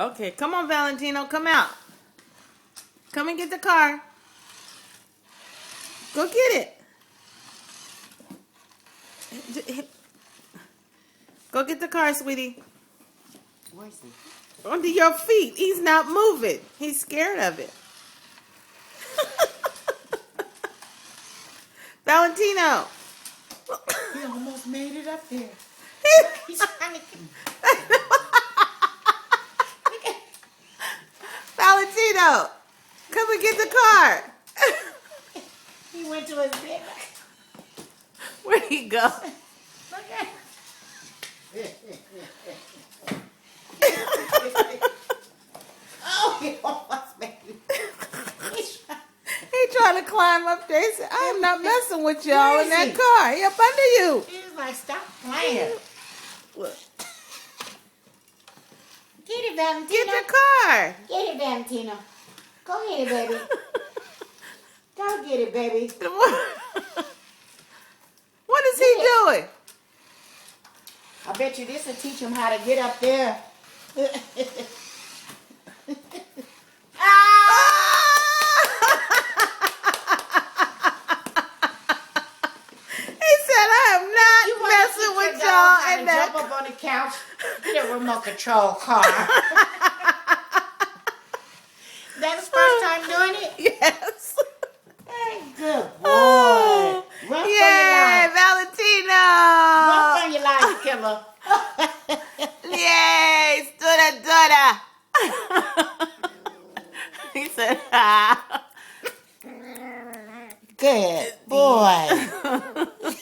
Okay, come on, Valentino, come out. Come and get the car. Go get it. Go get the car, sweetie. Where is he? Under your feet. He's not moving. He's scared of it. Valentino. He almost made it up there. He's trying to... Valentino, come and get the car. He went to his bed. Where'd he go? Look at Oh, he almost made it. He trying to climb up there. He said, I am not messing with y'all in that car. He up under you. He was like, stop playing. Look. Get it, Valentino. Get the car. Get it, Valentino. Go ahead, baby. Go get it, baby. What is he doing? I bet you this will teach him how to get up there. He said, I am not messing with y'all and that. Jump up on the couch, get a remote control car. That's his first time doing it? Yes. Hey, good boy. Oh, Run yeah, for your life. Run for your life, killer. Yay, Studa. He said, Good boy.